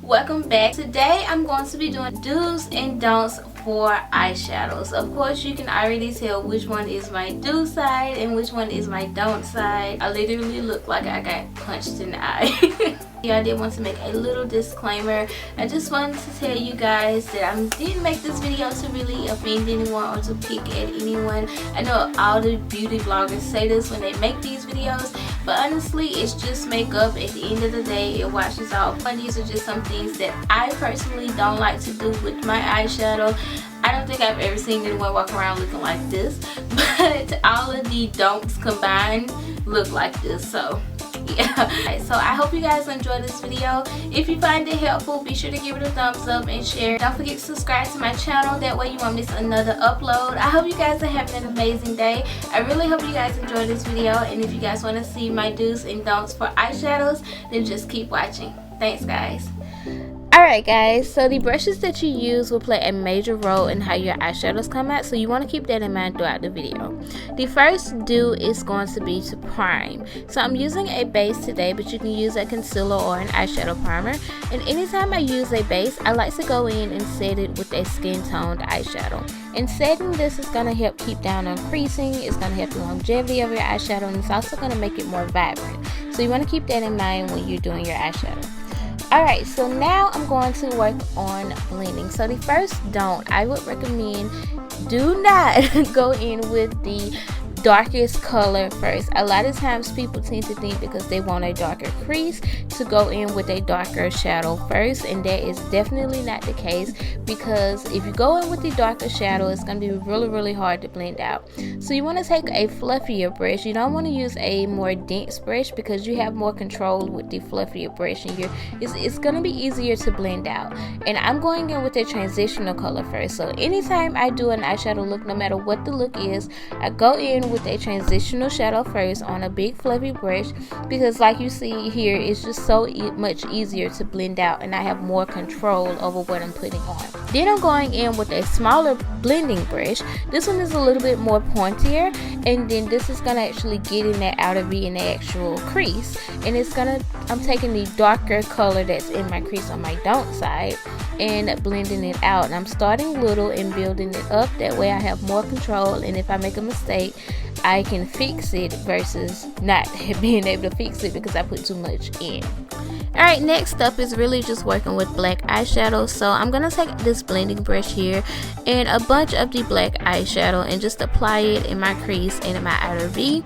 Welcome back. Today I'm going to be doing do's and don'ts for eyeshadows. Of course, you can already tell which one is my do side and which one is my don't side. I literally look like I got punched in the eye. Yeah, I did want to make a little disclaimer. I just wanted to tell you guys that I didn't make this video to really offend anyone or to pick at anyone. I know all the beauty bloggers say this when they make these videos, but honestly it's just makeup. At the end of the day, it washes off. And these are just some things that I personally don't like to do with my eyeshadow. I don't think I've ever seen anyone walk around looking like this, but all of the don'ts combined look like this. So yeah, so I hope you guys enjoy this video. If you find it helpful, be sure to give it a thumbs up and share. Don't forget to subscribe to my channel, that way you won't miss another upload. I hope you guys are having an amazing day. I really hope you guys enjoyed this video, and if you guys want to see my do's and don'ts for eyeshadows, then just keep watching. Thanks guys. Alright guys, so the brushes that you use will play a major role in how your eyeshadows come out, so you want to keep that in mind throughout the video. The first do is going to be to prime. So I'm using a base today, but you can use a concealer or an eyeshadow primer. And anytime I use a base, I like to go in and set it with a skin toned eyeshadow. And setting this is going to help keep down on creasing, it's going to help the longevity of your eyeshadow, and it's also going to make it more vibrant. So you want to keep that in mind when you're doing your eyeshadow. Alright, so now I'm going to work on blending. So the first don't, I would recommend, do not go in with the darkest color first. A lot of times people tend to think because they want a darker crease to go in with a darker shadow first, and that is definitely not the case, because if you go in with the darker shadow, it's going to be really hard to blend out. So you want to take a fluffier brush. You don't want to use a more dense brush because you have more control with the fluffier brush, and it's going to be easier to blend out. And I'm going in with a transitional color first. So anytime I do an eyeshadow look, no matter what the look is, I go in with a transitional shadow first on a big fluffy brush, because like you see here, it's just so much easier to blend out, and I have more control over what I'm putting on. Then I'm going in with a smaller blending brush. This one is a little bit more pointier, and then this is gonna actually get in that outer V in the actual crease, and I'm taking the darker color that's in my crease on my don't side and blending it out. And I'm starting little and building it up, that way I have more control, and if I make a mistake, I can fix it versus not being able to fix it because I put too much in. Alright, next up is really just working with black eyeshadow. So I'm going to take this blending brush here and a bunch of the black eyeshadow and just apply it in my crease and in my outer V.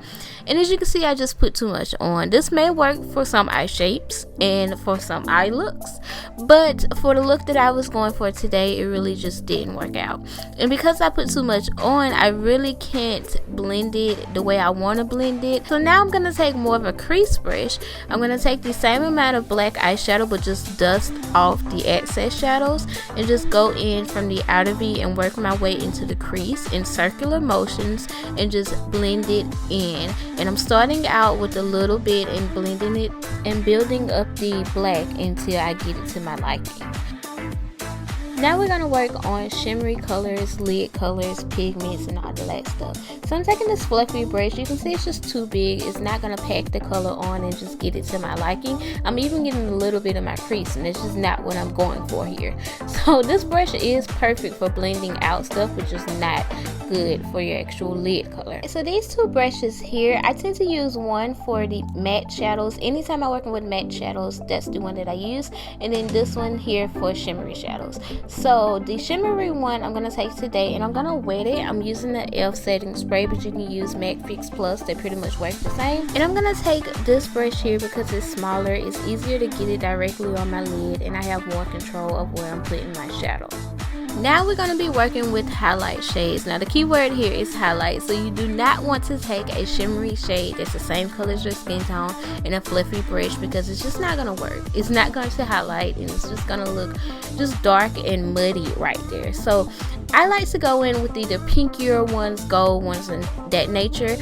And as you can see, I just put too much on. This may work for some eye shapes and for some eye looks, but for the look that I was going for today, it really just didn't work out. And because I put too much on, I really can't blend it the way I want to blend it. So now I'm going to take more of a crease brush. I'm going to take the same amount of black eyeshadow, but just dust off the excess shadows and just go in from the outer V and work my way into the crease in circular motions and just blend it in. And I'm starting out with a little bit and blending it and building up the black until I get it to my liking. Now we're going to work on shimmery colors, lid colors, pigments, and all that stuff. So I'm taking this fluffy brush. You can see it's just too big. It's not going to pack the color on and just get it to my liking. I'm even getting a little bit of my crease, and it's just not what I'm going for here. So this brush is perfect for blending out stuff, which is not good for your actual lid color. So these two brushes here, I tend to use one for the matte shadows. Anytime I'm working with matte shadows, that's the one that I use. And then this one here for shimmery shadows. So the shimmery one I'm going to take today, and I'm going to wet it. I'm using the e.l.f. setting spray, but you can use MAC Fix Plus. They pretty much work the same. And I'm going to take this brush here because it's smaller. It's easier to get it directly on my lid, and I have more control of where I'm putting my shadow. Now we're going to be working with highlight shades. Now the key word here is highlight. So you do not want to take a shimmery shade that's the same color as your skin tone in a fluffy brush, because it's just not going to work. It's not going to highlight, and it's just going to look just dark and muddy right there. So I like to go in with either pinkier ones, gold ones, and that nature.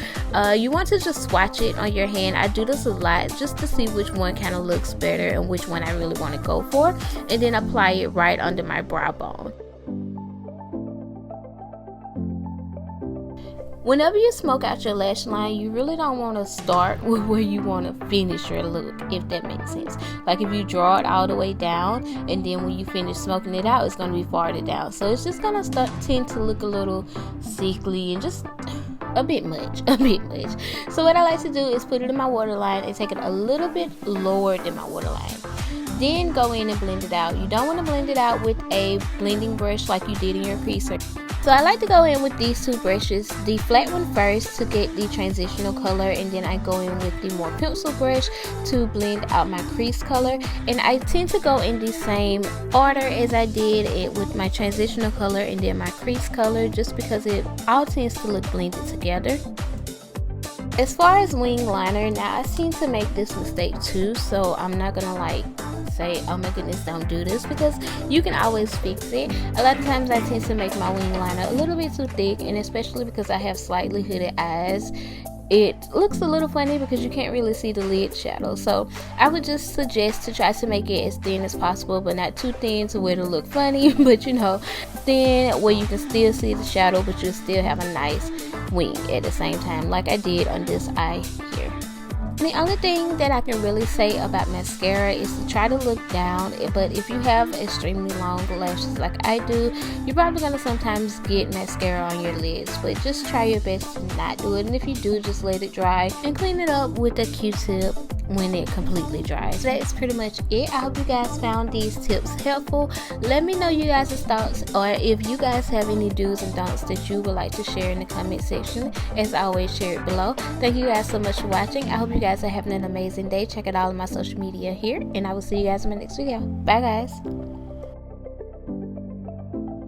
You want to just swatch it on your hand. I do this a lot just to see which one kind of looks better and which one I really want to go for, and then apply it right under my brow bone. Whenever you smoke out your lash line, you really don't want to start with where you want to finish your look, if that makes sense. Like if you draw it all the way down, and then when you finish smoking it out, it's going to be farther down. So it's just going to tend to look a little sickly and just a bit much. So what I like to do is put it in my waterline and take it a little bit lower than my waterline. Then go in and blend it out. You don't want to blend it out with a blending brush like you did in your creaser. So I like to go in with these two brushes, the flat one first to get the transitional color, and then I go in with the more pencil brush to blend out my crease color. And I tend to go in the same order as I did it with my transitional color and then my crease color, just because it all tends to look blended together. As far as wing liner, now I seem to make this mistake too, so I'm not gonna like say, oh my goodness, don't do this, because you can always fix it. A lot of times I tend to make my wing liner a little bit too thick, and especially because I have slightly hooded eyes, it looks a little funny because you can't really see the lid shadow. So I would just suggest to try to make it as thin as possible, but not too thin to where it'll look funny, but you know, thin where you can still see the shadow but you'll still have a nice wing at the same time, like I did on this eye here. The only thing that I can really say about mascara is to try to look down, but if you have extremely long lashes like I do, you're probably going to sometimes get mascara on your lids, but just try your best to not do it, and if you do, just let it dry and clean it up with a Q-tip when it completely dries. That is pretty much it. I hope you guys found these tips helpful. Let me know you guys' thoughts, or if you guys have any do's and don'ts that you would like to share in the comment section. As always, share it below. Thank you guys so much for watching. I hope you guys are having an amazing day. Check out all of my social media here, and I will see you guys in my next video. Bye guys.